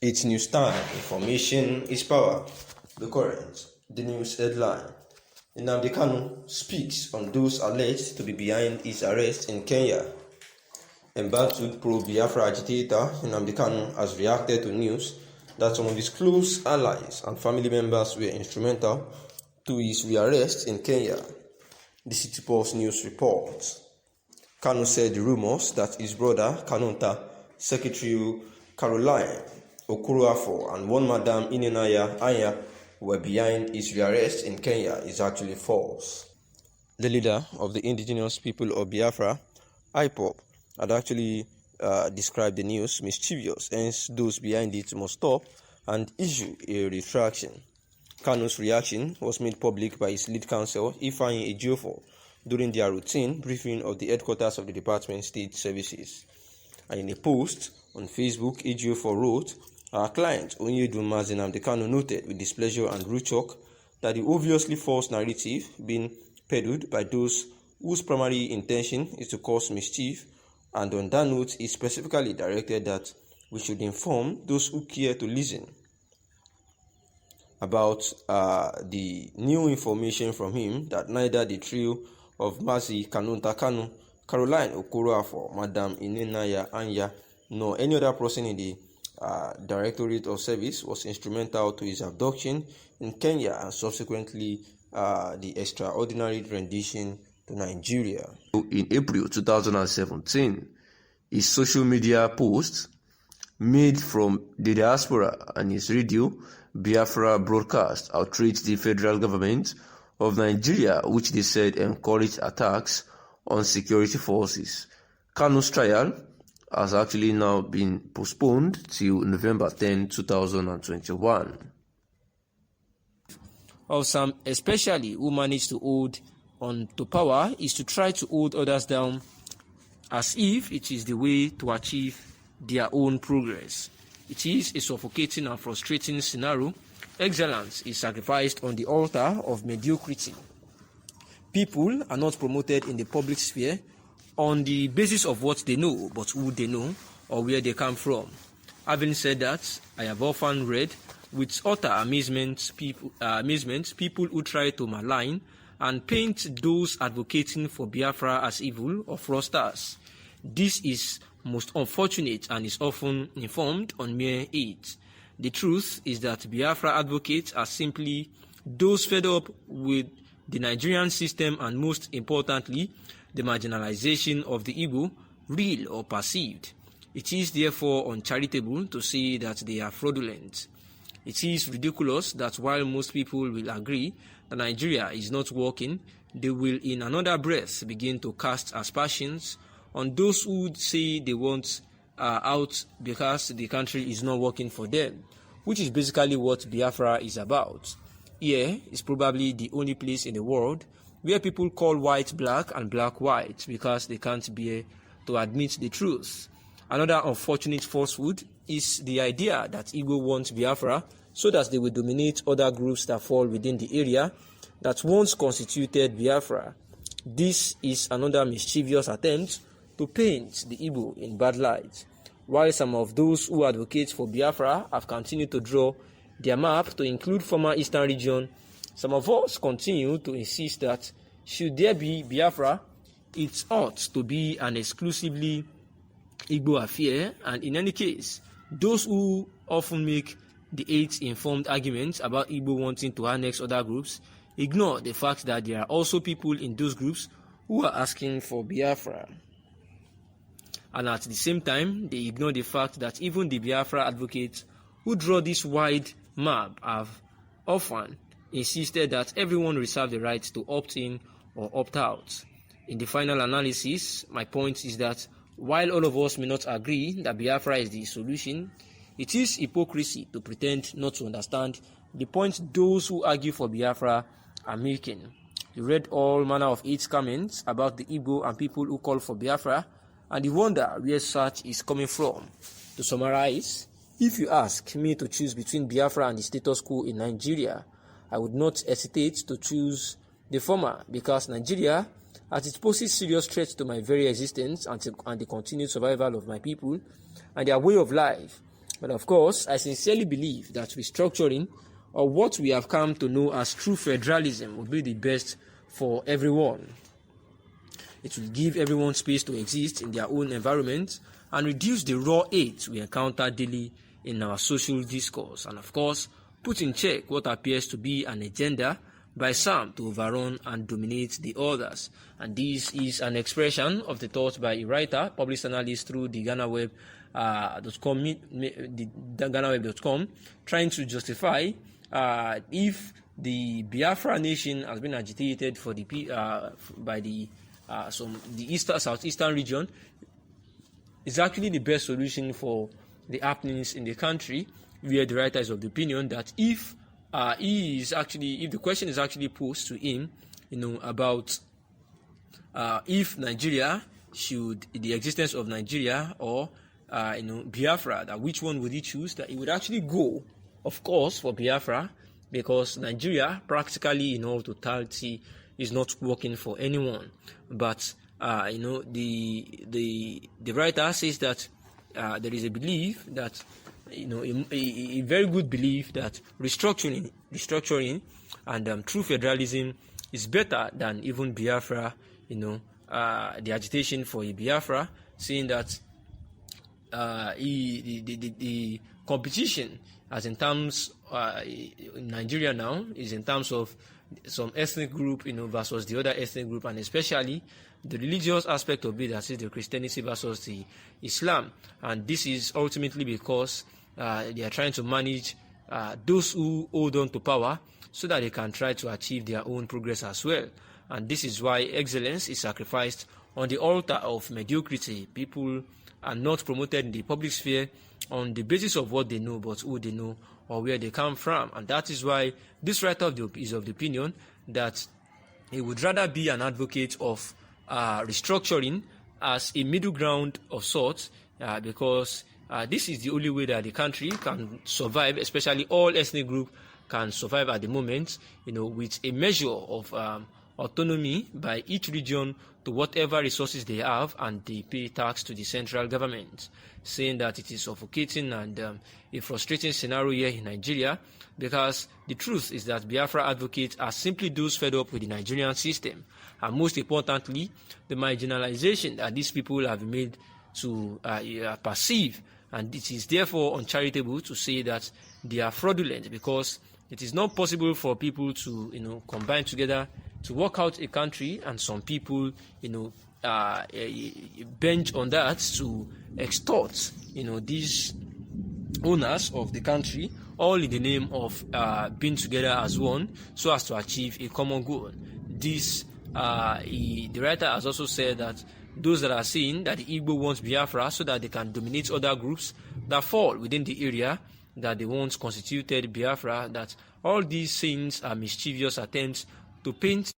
It's news time. Information is power. The current, the news headline. Nnamdi Kanu speaks on those alleged to be behind his arrest in Kenya. Embattled pro-Biafra agitator Nnamdi Kanu has reacted to news that some of his close allies and family members were instrumental to his rearrest in Kenya. The City Pulse News reports. Kanu said the rumors that his brother, Kanu'S Secretary Caroline Okoruafo and one Madam Nnamdi were behind his rearrest in Kenya is actually false. The leader of the indigenous people of Biafra, Ipob, had actually described the news mischievous, hence those behind it must stop and issue a retraction. Kanu's reaction was made public by his lead counsel, Ifeanyi Ejiofor, during their routine briefing of the headquarters of the Department of State Services. And in a post on Facebook, Ejiofor wrote, "Our client, Nnamdi Nnamdi Kanu, noted with displeasure and rude shock that the obviously false narrative being peddled by those whose primary intention is to cause mischief, and on that note, he specifically directed that we should inform those who care to listen about the new information from him that neither the trio of Mazi Kanu'S Kanu, Caroline Okoruafo, Madam Nnamdi, nor any other person in the Directorate of Service was instrumental to his abduction in Kenya and subsequently the extraordinary rendition to Nigeria." In April 2017, his social media post made from the diaspora and his radio Biafra broadcast outraged the federal government of Nigeria, which they said encouraged attacks on security forces. Kanu's trial has actually now been postponed till November 10, 2021. Of some, especially who manage to hold on to power, is to try to hold others down as if it is the way to achieve their own progress. It is a suffocating and frustrating scenario. Excellence is sacrificed on the altar of mediocrity. People are not promoted in the public sphere on the basis of what they know, but who they know or where they come from. Having said that, I have often read with utter amazement people who try to malign and paint those advocating for Biafra as evil or fraudsters. This is most unfortunate and is often informed on mere hate. The truth is that Biafra advocates are simply those fed up with the Nigerian system and, most importantly, the marginalization of the Igbo, real or perceived. It is therefore uncharitable to say that they are fraudulent. It is ridiculous that while most people will agree that Nigeria is not working, they will in another breath begin to cast aspersions on those who say they want out because the country is not working for them, which is basically what Biafra is about. Here is probably the only place in the world where people call white black and black white because they can't bear to admit the truth. Another unfortunate falsehood is the idea that Igbo want Biafra so that they will dominate other groups that fall within the area that once constituted Biafra. This is another mischievous attempt to paint the Igbo in bad light. While some of those who advocate for Biafra have continued to draw their map to include former Eastern region, some of us continue to insist that should there be Biafra, it ought to be an exclusively Igbo affair, and in any case, those who often make the hate-informed arguments about Igbo wanting to annex other groups ignore the fact that there are also people in those groups who are asking for Biafra. And at the same time, they ignore the fact that even the Biafra advocates who draw this wide map have often insisted that everyone reserves the right to opt in or opt out. In the final analysis, my point is that while all of us may not agree that Biafra is the solution, it is hypocrisy to pretend not to understand the point those who argue for Biafra are making. You read all manner of hate comments about the Igbo and people who call for Biafra, and you wonder where such is coming from. To summarize, if you ask me to choose between Biafra and the status quo in Nigeria, I would not hesitate to choose the former because Nigeria, as it poses serious threats to my very existence and the continued survival of my people and their way of life, But of course, I sincerely believe that restructuring, or what we have come to know as true federalism, would be the best for everyone. It will give everyone space to exist in their own environment and reduce the raw hate we encounter daily in our social discourse, and of course, put in check what appears to be an agenda by some to overrun and dominate the others. And this is an expression of the thoughts by a writer, published analyst through the GhanaWeb.com, trying to justify if the Biafra nation has been agitated for by the southeastern region, is actually the best solution for the happenings in the country, where the writer is of the opinion that if the question is actually posed to him, about if Nigeria the existence of Nigeria or Biafra, that which one would he choose, that he would actually go, of course, for Biafra, because Nigeria practically in all totality is not working for anyone. But the writer says that there is a belief that a very good belief that restructuring and true federalism is better than even Biafra. The agitation for a Biafra, saying that the competition, as in terms in Nigeria now, is in terms of some ethnic group, versus the other ethnic group, and especially the religious aspect of it, that is the Christianity versus the Islam. And this is ultimately because they are trying to manage those who hold on to power, so that they can try to achieve their own progress as well. And this is why excellence is sacrificed on the altar of mediocrity. People are not promoted in the public sphere on the basis of what they know, but who they know or where they come from. And that is why this writer is of the opinion that he would rather be an advocate of restructuring as a middle ground of sorts, because this is the only way that the country can survive, especially all ethnic groups can survive at the moment, with a measure of autonomy by each region to whatever resources they have, and they pay tax to the central government, saying that it is suffocating and a frustrating scenario here in Nigeria, because the truth is that Biafra advocates are simply those fed up with the Nigerian system, and most importantly, the marginalization that these people have been made to perceive. And it is therefore uncharitable to say that they are fraudulent, because it is not possible for people to combine together to work out a country, and some people bench on that to extort these owners of the country, all in the name of being together as one, so as to achieve a common goal. The writer has also said that those that are saying that the Igbo wants Biafra so that they can dominate other groups that fall within the area that they once constituted Biafra, that all these things are mischievous attempts to paint